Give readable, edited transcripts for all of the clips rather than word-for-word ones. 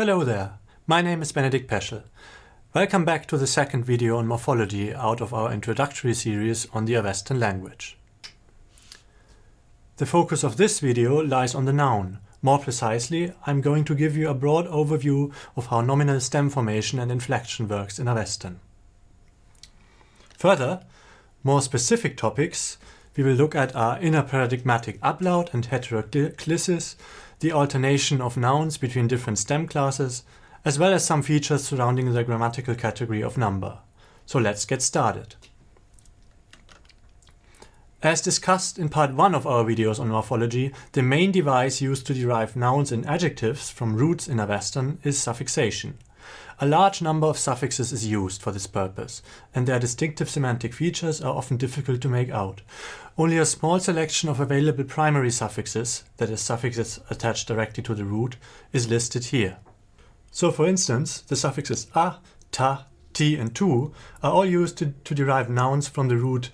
Hello there, my name is Benedikt Peschl. Welcome back to the second video on morphology out of our introductory series on the Avestan language. The focus of this video lies on the noun. More precisely, I'm going to give you a broad overview of how nominal stem formation and inflection works in Avestan. Further, more specific topics we will look at are inner paradigmatic ablaut and heteroclisis, the alternation of nouns between different stem classes, as well as some features surrounding the grammatical category of number. So let's get started. As discussed in part 1 of our videos on morphology, the main device used to derive nouns and adjectives from roots in Avestan is suffixation. A large number of suffixes is used for this purpose, and their distinctive semantic features are often difficult to make out. Only a small selection of available primary suffixes, that is, suffixes attached directly to the root, is listed here. So for instance, the suffixes a, ta, ti and tu are all used to derive nouns from the root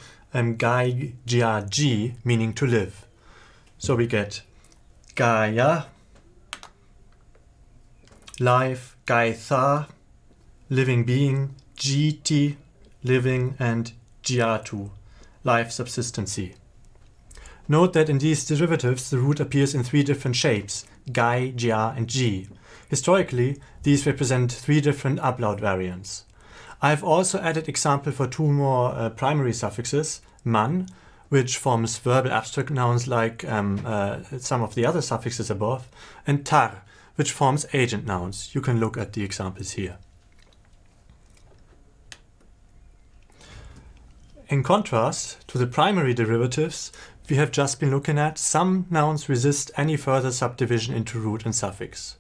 gai, gia, ji, meaning to live. So we get gaia, life, gaitha, living being, jiti, living, and jiatu, life subsistency. Note that in these derivatives the root appears in 3 different shapes, gai, gia, and ji. Historically, these represent 3 different ablaut variants. I have also added example for 2 more primary suffixes, man, which forms verbal abstract nouns like some of the other suffixes above, and tar, which forms agent nouns. You can look at the examples here. In contrast to the primary derivatives we have just been looking at, some nouns resist any further subdivision into root and suffix.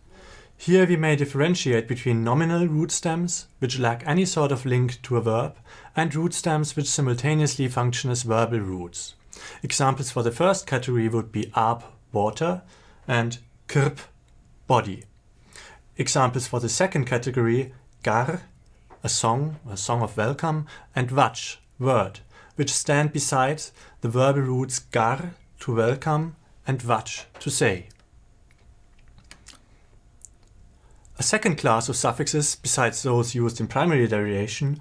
Here we may differentiate between nominal root stems, which lack any sort of link to a verb, and root stems which simultaneously function as verbal roots. Examples for the first category would be ab, water, and krp, body. Examples for the second category, gar, a song of welcome, and vach, word, which stand beside the verbal roots gar, to welcome, and vach, to say. A second class of suffixes, besides those used in primary derivation,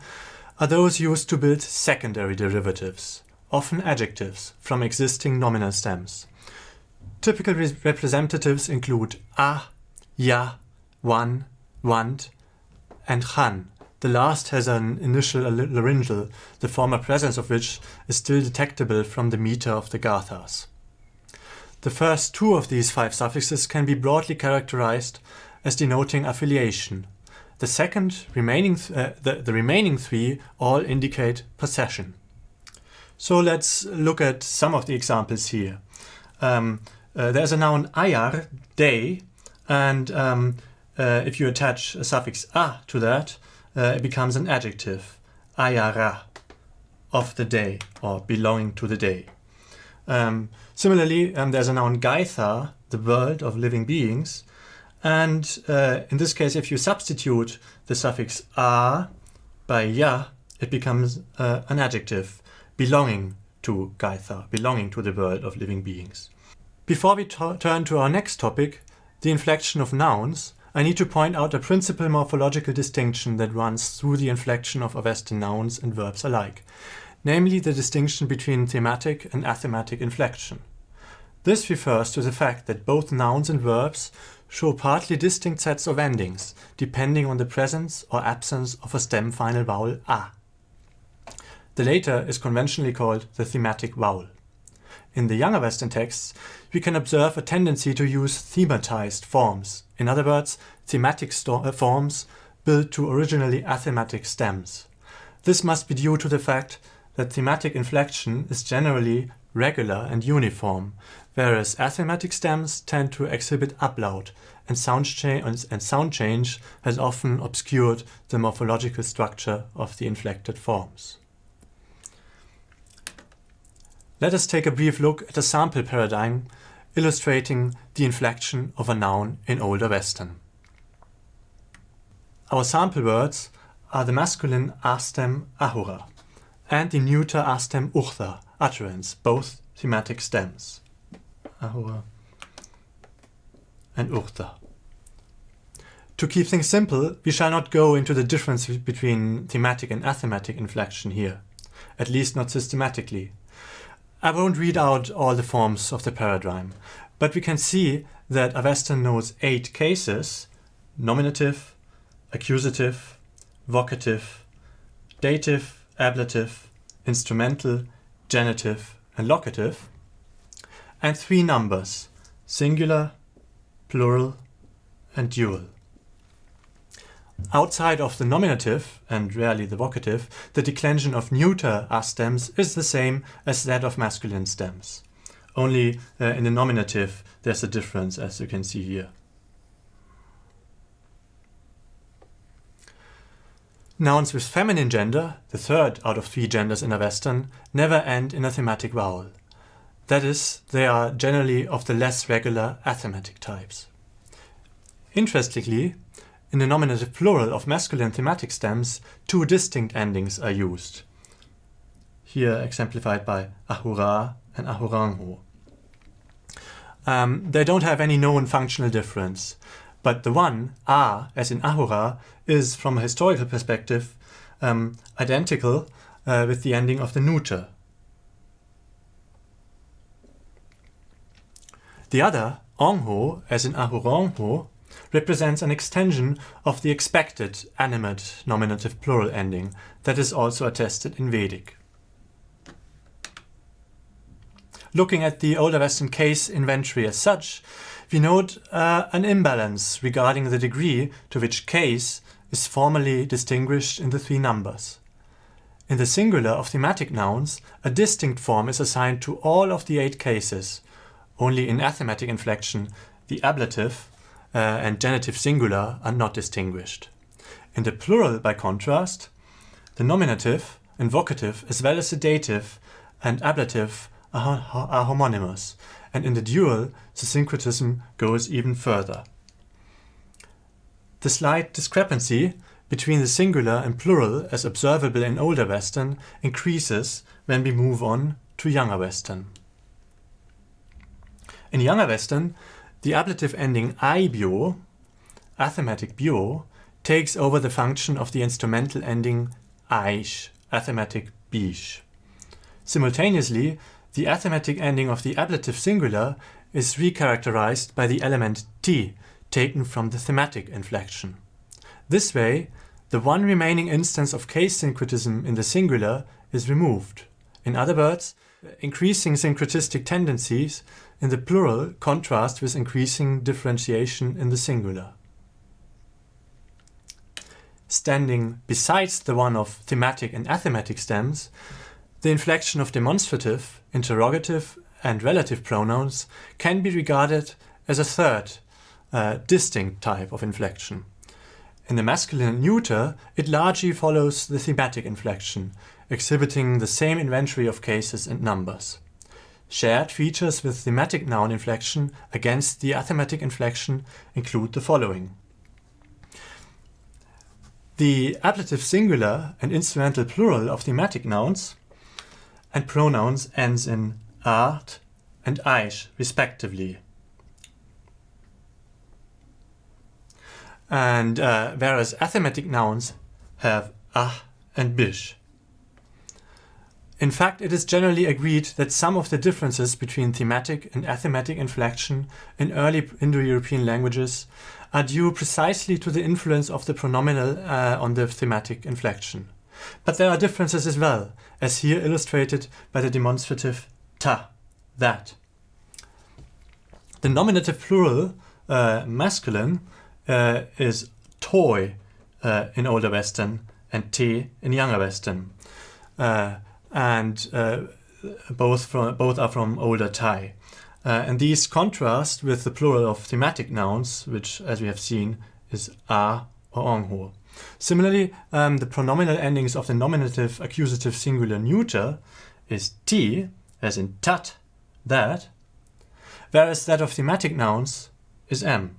are those used to build secondary derivatives, often adjectives, from existing nominal stems. Typical representatives include a, ja, wan, want, and chan. The last has an initial laryngeal, the former presence of which is still detectable from the meter of the gathas. The first 2 of these 5 suffixes can be broadly characterized as denoting affiliation. The remaining 3 all indicate possession. So let's look at some of the examples here. There's a noun ayar, day, and if you attach a suffix a to that, it becomes an adjective, ayara, of the day, or belonging to the day. Similarly, there's a noun gaitha, the world of living beings, and in this case, if you substitute the suffix a by ya, it becomes an adjective, belonging to gaitha, belonging to the world of living beings. Before we turn to our next topic, the inflection of nouns, I need to point out a principal morphological distinction that runs through the inflection of Avestan nouns and verbs alike, namely the distinction between thematic and athematic inflection. This refers to the fact that both nouns and verbs show partly distinct sets of endings, depending on the presence or absence of a stem final vowel a. The latter is conventionally called the thematic vowel. In the Young Avestan texts, we can observe a tendency to use thematized forms, in other words, thematic forms built to originally athematic stems. This must be due to the fact that thematic inflection is generally regular and uniform, whereas athematic stems tend to exhibit ablaut, and sound change has often obscured the morphological structure of the inflected forms. Let us take a brief look at a sample paradigm illustrating the inflection of a noun in Old Avestan. Our sample words are the masculine a stem ahura and the neuter a stem uchtha, utterance, both thematic stems. Ahura and uchtha. To keep things simple, we shall not go into the difference between thematic and athematic inflection here, at least not systematically. I won't read out all the forms of the paradigm, but we can see that Avestan knows 8 cases: nominative, accusative, vocative, dative, ablative, instrumental, genitive, and locative, and 3 numbers: singular, plural, and dual. Outside of the nominative, and rarely the vocative, the declension of neuter as stems is the same as that of masculine stems. Only in the nominative there's a difference, as you can see here. Nouns with feminine gender, the third out of 3 genders in Avestan, never end in a thematic vowel. That is, they are generally of the less regular athematic types. Interestingly, in the nominative plural of masculine thematic stems, 2 distinct endings are used, here exemplified by ahura and ahurangho. They don't have any known functional difference, but the one, a, as in ahura, is, from a historical perspective, identical with the ending of the neuter. The other, ongho, as in ahurangho, represents an extension of the expected animate nominative plural ending that is also attested in Vedic. Looking at the Old Avestan case inventory as such, we note an imbalance regarding the degree to which case is formally distinguished in the 3 numbers. In the singular of thematic nouns, a distinct form is assigned to all of the 8 cases. Only in athematic inflection, the ablative and genitive singular are not distinguished. In the plural, by contrast, the nominative and vocative as well as the dative and ablative are homonymous, and in the dual the syncretism goes even further. The slight discrepancy between the singular and plural as observable in Old Avestan increases when we move on to Young Avestan. In Young Avestan, the ablative ending aibio, athematic bio, takes over the function of the instrumental ending aish, athematic bish. Simultaneously, the athematic ending of the ablative singular is recharacterized by the element t, taken from the thematic inflection. This way, the one remaining instance of case syncretism in the singular is removed. In other words, increasing syncretistic tendencies in the plural contrast with increasing differentiation in the singular. Standing besides the one of thematic and athematic stems, the inflection of demonstrative, interrogative, and relative pronouns can be regarded as a third, distinct type of inflection. In the masculine neuter, it largely follows the thematic inflection, exhibiting the same inventory of cases and numbers. Shared features with thematic noun inflection against the athematic inflection include the following. The ablative singular and instrumental plural of thematic nouns and pronouns ends in art and aish, respectively. And whereas athematic nouns have ah and bish. In fact, it is generally agreed that some of the differences between thematic and athematic inflection in early Indo-European languages are due precisely to the influence of the pronominal on the thematic inflection. But there are differences as well, as here illustrated by the demonstrative ta, that. The nominative plural, masculine, is toi in Old Avestan and te in Young Avestan. Both are from Older Thai. And these contrast with the plural of thematic nouns, which, as we have seen, is a or ongho. Similarly, the pronominal endings of the nominative accusative singular neuter is t, as in tat, that, whereas that of thematic nouns is m.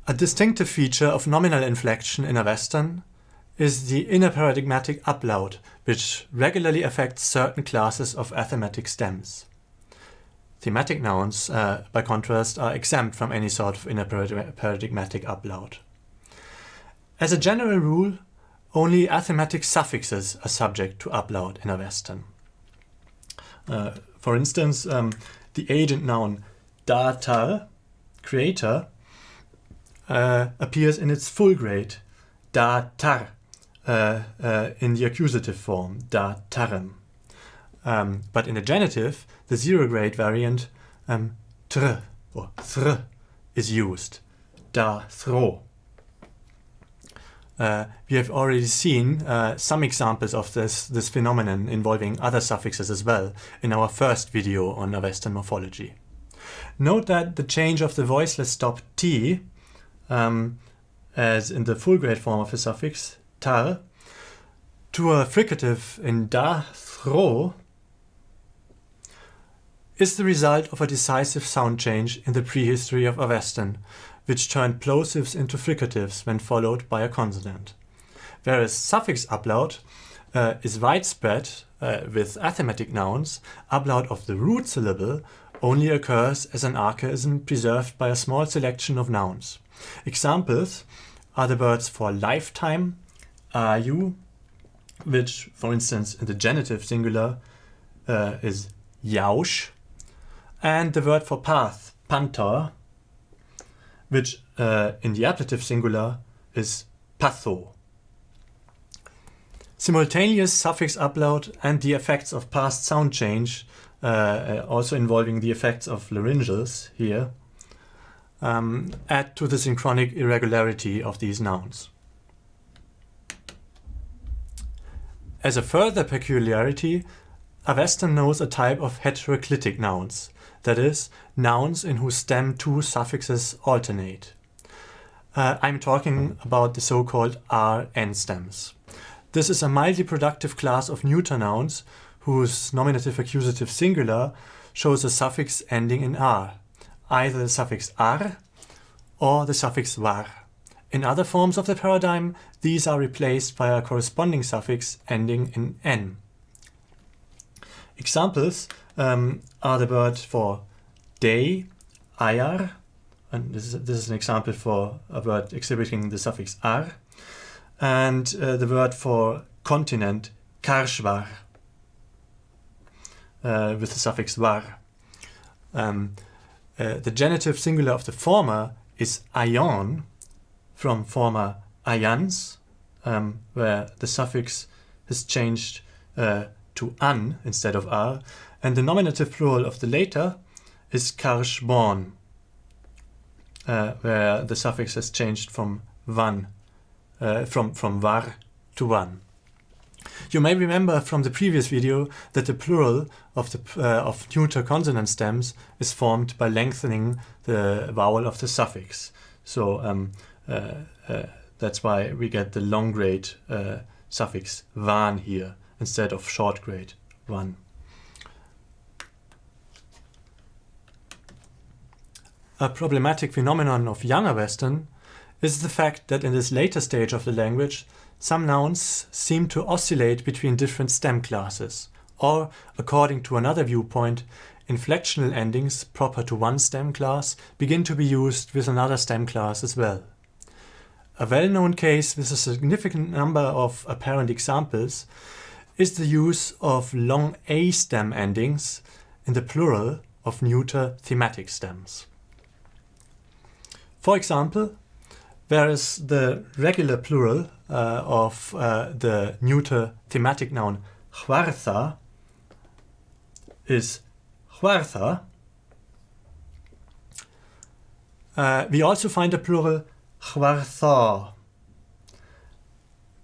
A distinctive feature of nominal inflection in Avestan is the inner paradigmatic ablaut, which regularly affects certain classes of athematic stems. thematic nouns, by contrast, are exempt from any sort of inner paradigmatic ablaut. As a general rule, only athematic suffixes are subject to ablaut in Avestan. For instance, the agent noun datar, creator, appears in its full grade, datar, in the accusative form, datarem. But in the genitive, the zero grade variant, tr or thr, is used, da thro. We have already seen some examples of this phenomenon involving other suffixes as well in our first video on Avestan morphology. Note that the change of the voiceless stop t, as in the full grade form of the suffix tar, to a fricative in da thro is the result of a decisive sound change in the prehistory of Avestan, which turned plosives into fricatives when followed by a consonant. Whereas suffix ablaut is widespread with athematic nouns, ablaut of the root syllable only occurs as an archaism preserved by a small selection of nouns. Examples are the words for lifetime, ayu, which, for instance, in the genitive singular is yaush, and the word for path, pantar, which in the ablative singular is patho. Simultaneous suffix ablaut and the effects of past sound change, also involving the effects of laryngeals here, add to the synchronic irregularity of these nouns. As a further peculiarity, Avestan knows a type of heteroclitic nouns, that is, nouns in whose stem two suffixes alternate. I'm talking about the so-called R-N stems. This is a mildly productive class of neuter nouns whose nominative accusative singular shows a suffix ending in R, either the suffix ar or the suffix var. In other forms of the paradigm, these are replaced by a corresponding suffix ending in n. Examples are the word for day, ayar, and this is an example for a word exhibiting the suffix ar, and the word for continent, karshvar, with the suffix var. The genitive singular of the former is ayon, from former ayans, where the suffix is changed to an instead of ar, and the nominative plural of the later is karshborn, where the suffix has changed from van, from var to van. You may remember from the previous video that the plural of neuter consonant stems is formed by lengthening the vowel of the suffix. So that's why we get the long grade suffix van here instead of short grade van. A problematic phenomenon of Young Avestan is the fact that in this later stage of the language, some nouns seem to oscillate between different stem classes, or, according to another viewpoint, inflectional endings proper to one stem class begin to be used with another stem class as well. A well-known case with a significant number of apparent examples is the use of long A stem endings in the plural of neuter thematic stems. For example, whereas the regular plural of the neuter thematic noun hwartha is hwartha, we also find a plural hwartha,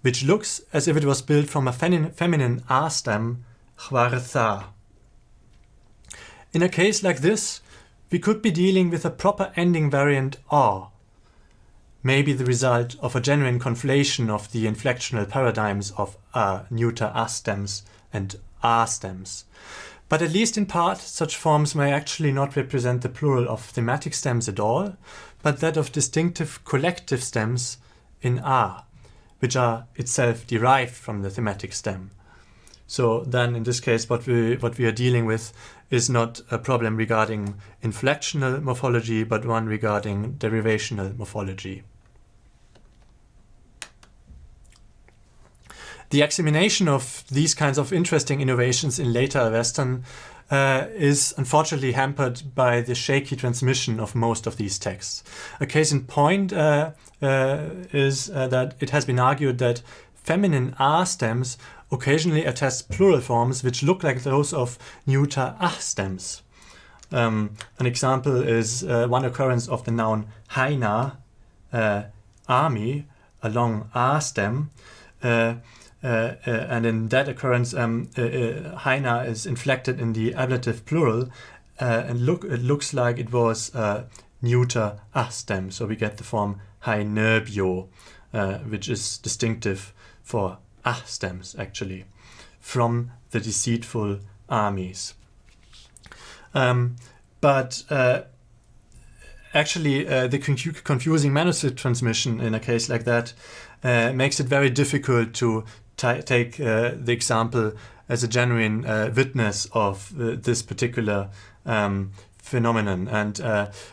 which looks as if it was built from a feminine A stem, hwartha. In a case like this, we could be dealing with a proper ending variant R, maybe the result of a genuine conflation of the inflectional paradigms of neuter A stems and A stems. But at least in part, such forms may actually not represent the plural of thematic stems at all, but that of distinctive collective stems in A, which are itself derived from the thematic stem. So then in this case what we are dealing with is not a problem regarding inflectional morphology, but one regarding derivational morphology. The examination of these kinds of interesting innovations in later Avestan is unfortunately hampered by the shaky transmission of most of these texts. A case in point is that it has been argued that feminine R stems occasionally attest plural forms which look like those of neuter ach stems. An example is one occurrence of the noun haina, army, a long R stem, and in that occurrence haina is inflected in the ablative plural, and it looks like it was neuter ach stem, so we get the form hainerbio, which is distinctive for ach stems actually, from the deceitful armies. But actually the confusing manuscript transmission in a case like that makes it very difficult to take the example as a genuine witness of this particular phenomenon, and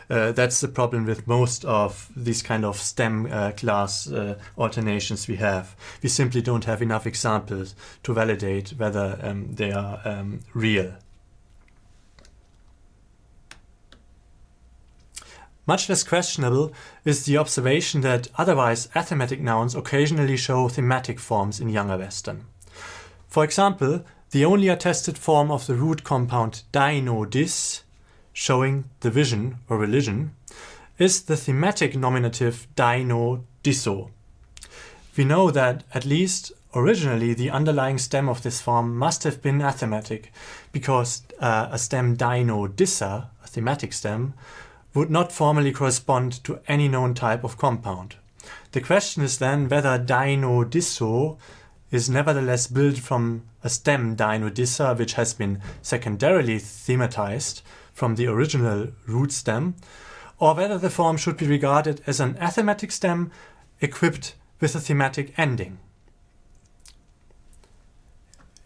that's the problem with most of these kind of stem class alternations we have. We simply don't have enough examples to validate whether they are real. Much less questionable is the observation that otherwise athematic nouns occasionally show thematic forms in Young Avestan. For example, the only attested form of the root compound dino-dis, showing division or religion, is the thematic nominative dino-disso. We know that at least originally the underlying stem of this form must have been athematic, because a stem dino-dissa, a thematic stem, would not formally correspond to any known type of compound. The question is then whether dino-disso is nevertheless built from a stem dino-dissa which has been secondarily thematized from the original root stem, or whether the form should be regarded as an athematic stem equipped with a thematic ending.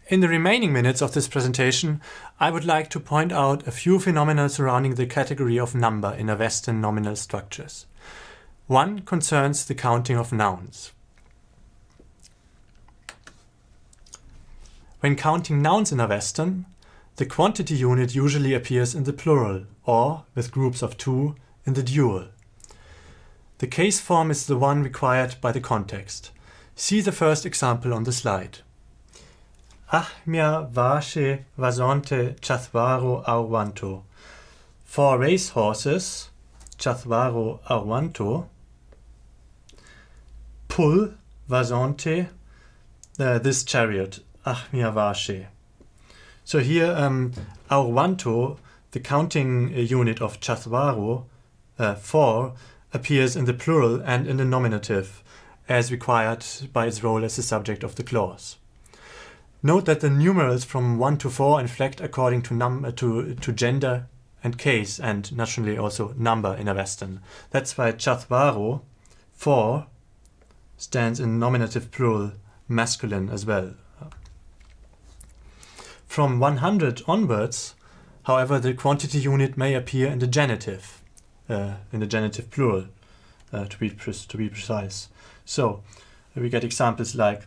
In the remaining minutes of this presentation, I would like to point out a few phenomena surrounding the category of number in Avestan nominal structures. One concerns the counting of nouns. When counting nouns in Avestan, the quantity unit usually appears in the plural, or, with groups of two, in the dual. The case form is the one required by the context. See the first example on the slide. Ahmia vache vasonte chathvaro arvanto. 4 race horses, chathvaro arvanto. Pull vasonte, this chariot, ahmia vache. So here, arvanto, the counting unit of chathvaro, 4, appears in the plural and in the nominative, as required by its role as the subject of the clause. Note that the numerals from 1 to 4 inflect according to gender and case, and naturally also number in Avestan. That's why chathvaro, 4, stands in nominative plural masculine as well. From 100 onwards, however, the quantity unit may appear in the genitive plural, to be precise. So we get examples like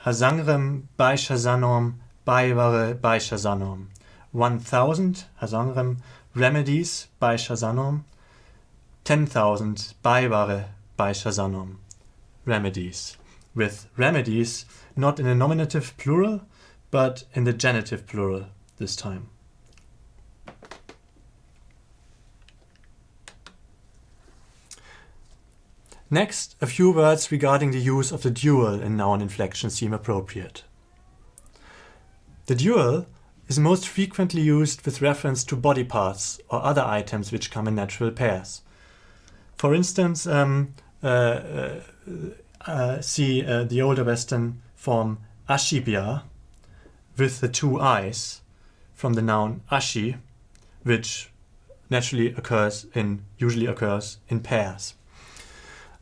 Hasangrem Baishasanom Baivare Baishasanom. 1000 Hasangrem remedies Baishasanom. 10,000 Baivare Baishasanom remedies. With remedies not in the nominative plural, but in the genitive plural this time. Next, a few words regarding the use of the dual in noun inflection seem appropriate. The dual is most frequently used with reference to body parts or other items which come in natural pairs. For instance, see the Old Avestan form ashibia with the 2 eyes from the noun ashi, which usually occurs in pairs.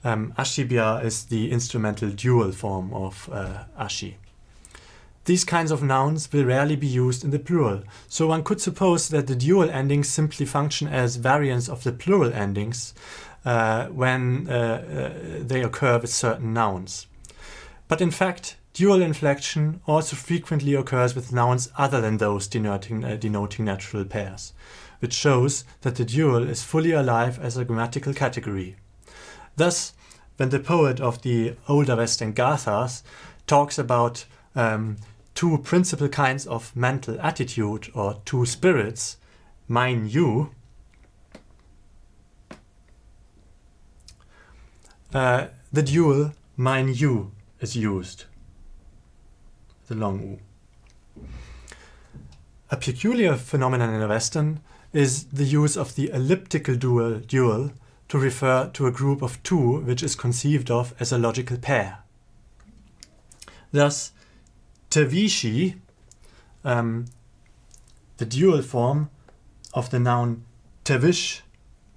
Ashibia is the instrumental dual form of ashi. these kinds of nouns will rarely be used in the plural, so one could suppose that the dual endings simply function as variants of the plural endings when they occur with certain nouns. But in fact, dual inflection also frequently occurs with nouns other than those denoting natural pairs, which shows that the dual is fully alive as a grammatical category. Thus, when the poet of the Old Avestan Gathas talks about two principal kinds of mental attitude or two spirits, mine you, the dual mine you is used, the long u. A peculiar phenomenon in Avestan is the use of the elliptical dual to refer to a group of two which is conceived of as a logical pair. Thus, tevishi, the dual form of the noun tevish,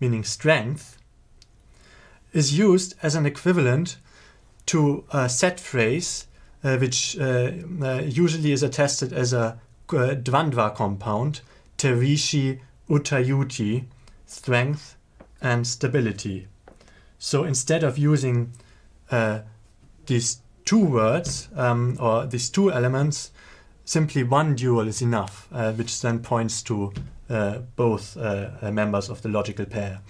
meaning strength, is used as an equivalent to a set phrase which usually is attested as a dvandva compound, tevishi utayuti, strength and stability. So instead of using these two words or these two elements, simply one dual is enough, which then points to both members of the logical pair.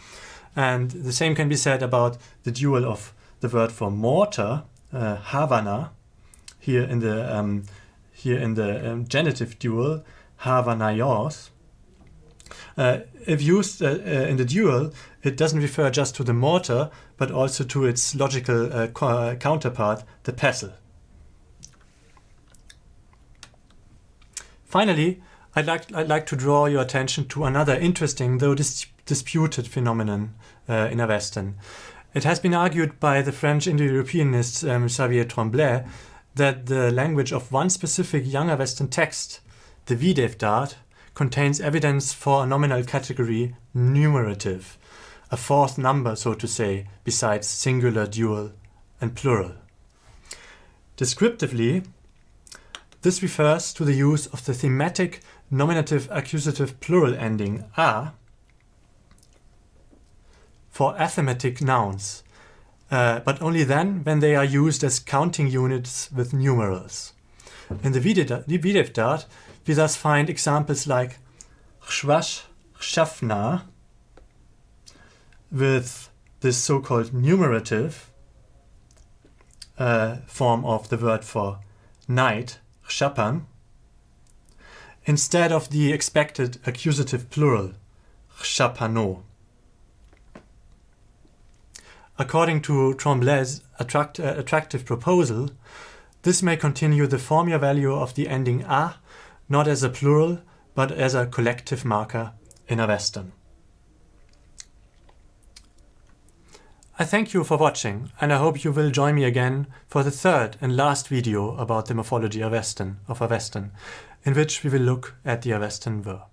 And the same can be said about the dual of the word for mortar, havana, here in the genitive dual, havanaios. If used in the dual, it doesn't refer just to the mortar, but also to its logical counterpart, the pestle. Finally, I'd like to draw your attention to another interesting, though disputed phenomenon in Avestan. It has been argued by the French Indo-Europeanist Xavier Tremblay that the language of one specific Young Avestan text, the Videvdat, contains evidence for a nominal category numerative, a fourth number, so to say, besides singular, dual, and plural. Descriptively, this refers to the use of the thematic nominative accusative plural ending a for arithmetic nouns, but only then when they are used as counting units with numerals. In the Videvdat, we thus find examples like chwash, chafna, with this so-called numerative form of the word for night, chapan, instead of the expected accusative plural, chapano. According to Tremblay's attractive proposal, this may continue the formula value of the ending a not as a plural, but as a collective marker in Avestan. I thank you for watching, and I hope you will join me again for the third and last video about the morphology of Avestan, in which we will look at the Avestan verb.